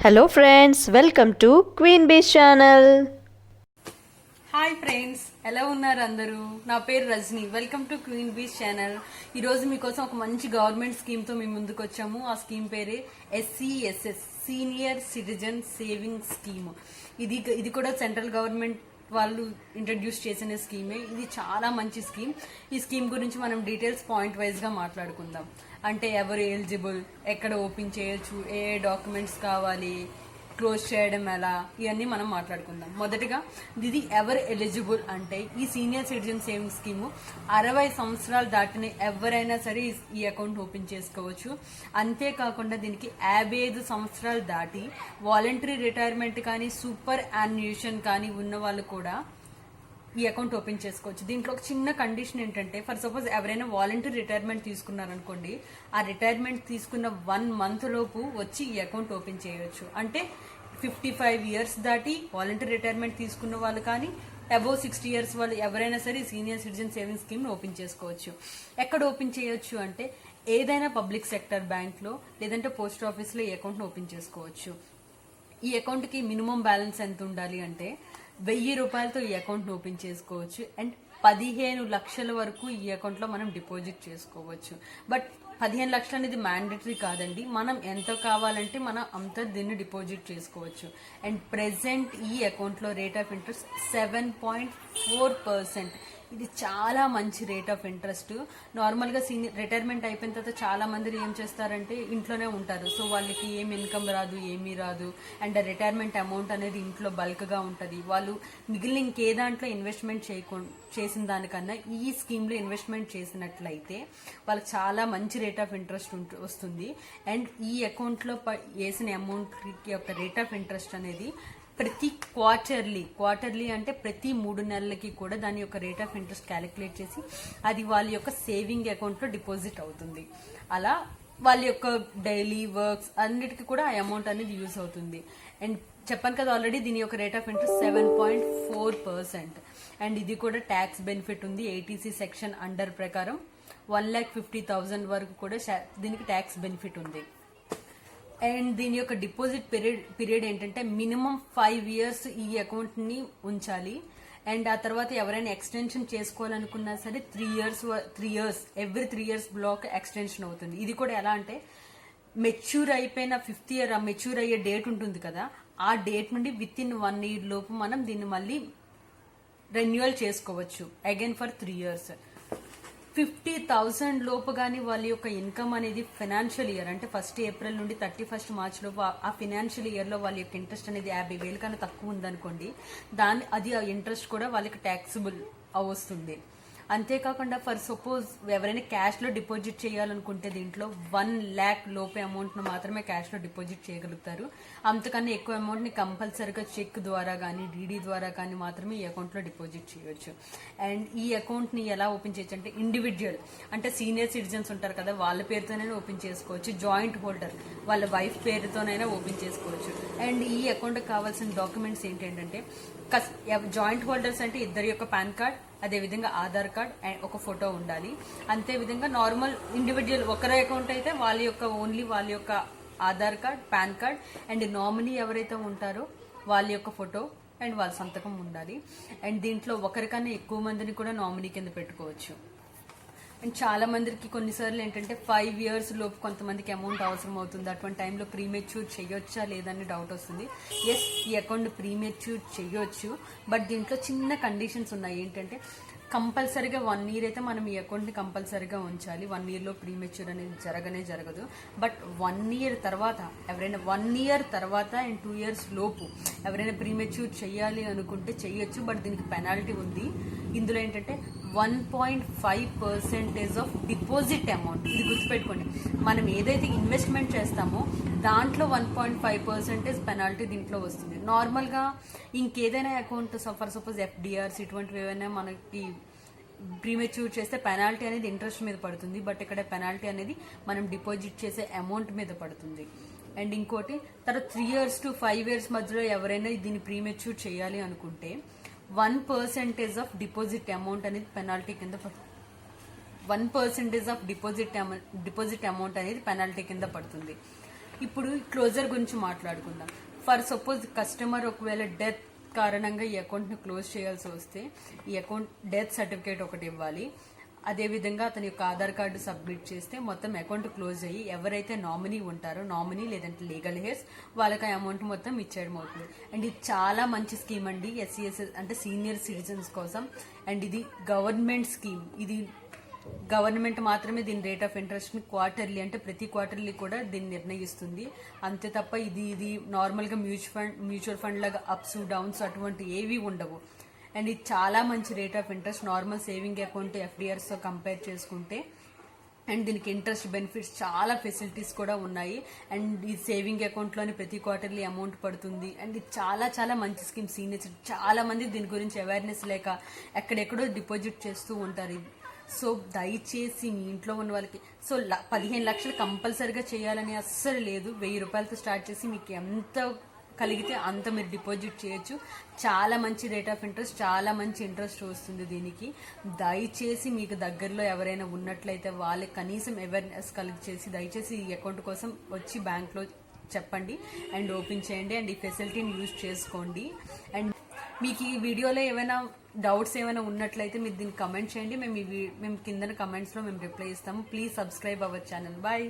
Hello friends, welcome to queen బీస్ channel. Hi friends, ఎలా ఉన్నారు అందరూ? నా పేరు రజని. వెల్కమ్ టు క్వీన్ బీస్ ఛానల్. ఈరోజు మీకోసం ఒక మంచి గవర్నమెంట్ స్కీమ్తో మీ ముందుకు వచ్చాము. ఆ స్కీమ్ పేరే SCSS, senior citizen saving scheme. ఇది కూడా సెంట్రల్ గవర్నమెంట్ వాళ్ళు ఇంట్రడ్యూస్ చేసిన స్కీమే. ఇది చాలా మంచి స్కీమ్. ఈ స్కీమ్ గురించి మనం డీటెయిల్స్ పాయింట్ వైజ్ గా మాట్లాడుకుందాం. అంటే ఎవరు ఎలిజిబుల్, ఎక్కడ ఓపెన్ చేయొచ్చు, ఏ డాక్యుమెంట్స్ కావాలి, క్లోజ్ చేయడం ఎలా, ఇవన్నీ మనం మాట్లాడుకుందాం. మొదటిగా ఇది ఎవరు ఎలిజిబుల్ అంటే ఈ సీనియర్ సిటిజన్ సేవింగ్ స్కీము 60 సంవత్సరాలు దాటిన ఎవరైనా సరే ఈ అకౌంట్ ఓపెన్ చేసుకోవచ్చు. అంతేకాకుండా దీనికి 55 సంవత్సరాలు దాటి వాలంటరీ రిటైర్మెంట్ కానీ సూపర్ యాన్యుయేషన్ కానీ ఉన్న వాళ్ళు కూడా ఈ అకౌంట్ ఓపెన్ చేసుకోవచ్చు. దీంట్లో ఒక చిన్న కండిషన్ ఏంటంటే, ఫర్ సపోజ్ ఎవరైనా వాలంటరీ రిటైర్మెంట్ తీసుకున్నారనుకోండి, ఆ రిటైర్మెంట్ తీసుకున్న 1 మంత్ లోపు వచ్చి ఈ అకౌంట్ ఓపెన్ చేయొచ్చు. అంటే 55 ఇయర్స్ దాటి వాలంటరీ రిటైర్మెంట్ తీసుకున్న వాళ్ళు కానీ అబోవ్ 60 ఇయర్స్ వాళ్ళు ఎవరైనా సరే senior citizen saving scheme open చేసుకోవచ్చు. ఎక్కడ ఓపెన్ చేయొచ్చు అంటే ఏదైనా పబ్లిక్ సెక్టర్ బ్యాంక్ లో లేదంటే పోస్ట్ ఆఫీస్ లో ఈ అకౌంట్ ఓపెన్ చేసుకోవచ్చు. ఈ అకౌంట్ కి మినిమం బ్యాలెన్స్ ఎంత ఉండాలి అంటే 1000 రూపాయలతో ఈ అకౌంట్ ఓపెన్ చేసుకోవచ్చు. అండ్ 15 లక్షల వరకు ఈ అకౌంట్ లో మనం డిపాజిట్ చేసుకోవచ్చు. బట్ 15 లక్షలు అనేది మ్యాండేటరీ కాదండి. మనం ఎంత కావాలంటే మనం అంత దీన్ని డిపాజిట్ చేసుకోవచ్చు. అండ్ ప్రెసెంట్ ఈ అకౌంట్ లో రేట్ ఆఫ్ ఇంట్రెస్ట్ 7.4%. ఇది చాలా మంచి రేట్ ఆఫ్ ఇంట్రెస్ట్. నార్మల్ గా రిటైర్మెంట్ అయిపోయిన తర్వాత చాలా మంది ఏం చేస్తారంటే ఇంట్లోనే ఉంటారు. సో వాళ్ళకి ఏం ఇన్కమ్ రాదు, ఏమీ రాదు. అండ్ రిటైర్మెంట్ అమౌంట్ అనేది ఇంట్లో బల్క్ గా ఉంటది. వాళ్ళు మిగిలిన ఇంకే దాంట్లో ఇన్వెస్ట్మెంట్ చేసిన దానికన్నా ఈ స్కీమ్ లో ఇన్వెస్ట్మెంట్ చేసినట్లయితే వాళ్ళకి చాలా మంచి రేట్ ఆఫ్ ఇంట్రెస్ట్ వస్తుంది. అండ్ ఈ అకౌంట్ లో వేసిన అమౌంట్ యొక్క రేట్ ఆఫ్ ఇంట్రెస్ట్ అనేది ప్రతి క్వార్టర్లీ అంటే ప్రతి 3 నెలలకి కూడా దాని యొక్క రేట్ ఆఫ్ ఇంట్రెస్ట్ క్యాలిక్యులేట్ చేసి అది వాళ్ళ యొక్క సేవింగ్ అకౌంట్ లో డిపాజిట్ అవుతుంది. అలా వాళ్ళ యొక్క డైలీ వర్క్స్ అన్నిటికీ కూడా ఆ అమౌంట్ అనేది యూజ్ అవుతుంది. అండ్ చెప్పాను కదా ఆల్రెడీ దీని యొక్క రేట్ ఆఫ్ ఇంట్రెస్ట్ 7.4%. అండ్ ఇది కూడా ట్యాక్స్ బెనిఫిట్ ఉంది. ATC సెక్షన్ అండర్ ప్రకారం 1,50,000 వరకు కూడా దీనికి ట్యాక్స్ బెనిఫిట్ ఉంది. అండ్ దీని యొక్క డిపాజిట్ పీరియడ్ ఏంటంటే మినిమం 5 ఇయర్స్ ఈ అకౌంట్ ని ఉంచాలి. అండ్ ఆ తర్వాత ఎవరైనా ఎక్స్టెన్షన్ చేసుకోవాలనుకున్నా సరే 3 years every 3 years block extension అవుతుంది. ఇది కూడా ఎలా అంటే మెచ్యూర్ అయిపోయిన 5th ఇయర్ ఆ మెచ్యూర్ అయ్యే డేట్ ఉంటుంది కదా, ఆ డేట్ నుండి విత్ ఇన్ 1 ఇయర్ లోపు మనం దీన్ని మళ్ళీ రెన్యువల్ చేసుకోవచ్చు అగైన్ ఫర్ 3 ఇయర్స్. 50,000 లోపు కానీ వాళ్ళ యొక్క ఇన్కమ్ అనేది ఫైనాన్షియల్ ఇయర్ అంటే 1 ఏప్రిల్ నుండి 31 మార్చ్ లోపు ఆ ఫైనాన్షియల్ ఇయర్ లో వాళ్ళ యొక్క ఇంట్రెస్ట్ అనేది 50,000 కన్నా తక్కువ ఉందనుకోండి, అది ఆ ఇంట్రెస్ట్ కూడా వాళ్ళకి ట్యాక్సిబుల్ వస్తుంది. అంతేకాకుండా ఫర్ సపోజ్ ఎవరైనా క్యాష్ లో డిపాజిట్ చేయాలనుకుంటే దీంట్లో 1 lakh లోపే అమౌంట్ ను మాత్రమే క్యాష్ లో డిపాజిట్ చేయగలుగుతారు. అంతకన్నా ఎక్కువ అమౌంట్ ని కంపల్సరీగా చెక్ ద్వారా కానీ DD ద్వారా కానీ మాత్రమే ఈ అకౌంట్ లో డిపాజిట్ చేయొచ్చు. అండ్ ఈ అకౌంట్ ని ఎలా ఓపెన్ చేయొచ్చు అంటే ఇండివిజువల్ అంటే సీనియర్ సిటిజన్స్ ఉంటారు కదా, వాళ్ళ పేరుతోనైనా ఓపెన్ చేసుకోవచ్చు. జాయింట్ హోల్డర్ వాళ్ళ వైఫ్ పేరుతోనైనా ఓపెన్ చేసుకోవచ్చు. అండ్ ఈ అకౌంట్ కావాల్సిన డాక్యుమెంట్స్ ఏంటంటే జాయింట్ హోల్డర్స్ అంటే ఇద్దరి యొక్క పాన్ కార్డ్, అదే విధంగా ఆధార్ కార్డ్ అండ్ ఒక ఫోటో ఉండాలి. అంతే విధంగా నార్మల్ ఇండివిజువల్ ఒకరి అకౌంట్ అయితే వాళ్ళ యొక్క Aadhaar card, pan card and nominee ఎవరైతే ఉంటారో వాళ్ళ యొక్క ఫోటో అండ్ వాళ్ళ సంతకం ఉండాలి. అండ్ దీంట్లో ఒకరికన్నా ఎక్కువ మందిని కూడా నామినీ కింద పెట్టుకోవచ్చు. అండ్ చాలా మందికి కొన్నిసార్లు ఏంటంటే 5 ఇయర్స్ లోపు కొంతమందికి అమౌంట్ అవసరం అవుతుంది. అటువంటి టైంలో ప్రీమెచ్యూర్ చేయొచ్చా లేదని డౌట్ వస్తుంది. ఎస్, ఈ అకౌంట్ ప్రీమెచ్యూర్ చేయొచ్చు. బట్ దీంట్లో చిన్న కండిషన్స్ ఉన్నాయి. ఏంటంటే కంపల్సరీగా 1 ఇయర్ అయితే మనం ఈ అకౌంట్ ని కంపల్సరీగా ఉంచాలి. 1 ఇయర్ లో ప్రీమెచ్యూర్ అనేది జరగదు. బట్ 1 ఇయర్ తర్వాత ఎవరైనా 1 ఇయర్ తర్వాత అండ్ 2 ఇయర్స్ లోపు ఎవరైనా ప్రీమెచ్యూర్ చేయాలి అనుకుంటే చెయ్యొచ్చు. బట్ దీనికి పెనాల్టీ ఉంది. ఇందులో ఏంటంటే 1.5% ఆఫ్ డిపాజిట్ అమౌంట్. ఇది గుర్తుపెట్టుకోండి, మనం ఏదైతే ఇన్వెస్ట్మెంట్ చేస్తామో దాంట్లో 1.5% పెనాల్టీ దీంట్లో వస్తుంది. నార్మల్ గా ఇంకేదైనా అకౌంట్ ఫర్ సపోజ్ FDRs ఇటువంటివి ఏమైనా మనకి ప్రీమెచ్యూర్ చేస్తే పెనాల్టీ అనేది ఇంట్రెస్ట్ మీద పడుతుంది. బట్ ఇక్కడ పెనాల్టీ అనేది మనం డిపాజిట్ చేసే అమౌంట్ మీద పడుతుంది. అండ్ ఇంకోటి తర్వాత 3 ఇయర్స్ టు 5 ఇయర్స్ మధ్యలో ఎవరైనా దీన్ని ప్రీమెచ్యూర్ చేయాలి అనుకుంటే 1% ఆఫ్ డిపాజిట్ అమౌంట్ అనేది పెనాల్టీ కింద 1% ఆఫ్ డిపాజిట్ అమౌంట్ అనేది పెనాల్టీ కింద పడుతుంది. ఇప్పుడు క్లోజర్ గురించి మాట్లాడుకుందాం. ఫర్ సపోజ్ కస్టమర్ ఒకవేళ డెత్ కారణంగా ఈ అకౌంట్ని క్లోజ్ చేయాల్సి వస్తే ఈ అకౌంట్ డెత్ సర్టిఫికేట్ ఒకటి ఇవ్వాలి. అదేవిధంగా అతని యొక్క ఆధార్ కార్డు సబ్మిట్ చేస్తే మొత్తం అకౌంట్ క్లోజ్ అయ్యి ఎవరైతే నామినీ ఉంటారో, నామినీ లేదంటే లీగల్ హెయిర్స్, వాళ్ళకి ఆ అమౌంట్ మొత్తం ఇచ్చేయడం అవుతుంది. అండ్ ఇది చాలా మంచి స్కీమ్ అండి, ఎస్సీఎస్ అంటే సీనియర్ సిటిజన్స్ కోసం. అండ్ ఇది గవర్నమెంట్ స్కీమ్. ఇది గవర్నమెంట్ మాత్రమే దీని రేట్ ఆఫ్ ఇంట్రెస్ట్ ని క్వార్టర్లీ అంటే ప్రతి క్వార్టర్లీ కూడా దీన్ని నిర్ణయిస్తుంది. అంతే తప్ప ఇది నార్మల్ గా మ్యూచువల్ ఫండ్ లాగా అప్స్ డౌన్స్ అటువంటి ఏవి ఉండవు. అండ్ ఇది చాలా మంచి rate of interest normal saving account FDRs తో కంపేర్ చేసుకుంటే. అండ్ దీనికి ఇంట్రెస్ట్ బెనిఫిట్స్ చాలా ఫెసిలిటీస్ కూడా ఉన్నాయి. అండ్ ఈ సేవింగ్ అకౌంట్ లోని ప్రతి క్వార్టర్లీ అమౌంట్ పడుతుంది. అండ్ ఇది చాలా చాలా మంచి స్కీమ్. సీనియర్స్ చాలా మంది దీని గురించి అవేర్నెస్ లేక ఎక్కడెక్కడో డిపాజిట్ చేస్తూ ఉంటారు. సో దయచేసి మీ ఇంట్లో ఉన్న వాళ్ళకి 15 లక్షలు కంపల్సరిగా చేయాలని అస్సలు లేదు. 1000 రూపాయలతో స్టార్ట్ చేసి మీకు ఎంత కలిగితే అంత మీరు డిపాజిట్ చేయొచ్చు. చాలా మంచి రేట్ ఆఫ్ ఇంట్రెస్ట్, చాలా మంచి ఇంట్రెస్ట్ వస్తుంది దీనికి. దయచేసి మీకు దగ్గరలో ఎవరైనా ఉన్నట్లయితే వాళ్ళకి కనీసం అవేర్నెస్ కలిగి చేసి దయచేసి ఈ అకౌంట్ కోసం వచ్చి బ్యాంక్లో చెప్పండి అండ్ ఓపెన్ చేయండి. అండ్ ఈ ఫెసిలిటీని యూజ్ చేసుకోండి. అండ్ మీకు ఈ వీడియోలో ఏమైనా డౌట్స్ ఏమైనా ఉన్నట్లయితే మీరు దీన్ని కమెంట్ చేయండి. మేము కింద కమెంట్స్లో మేము రిప్లై ఇస్తాము. Please subscribe our channel. Bye.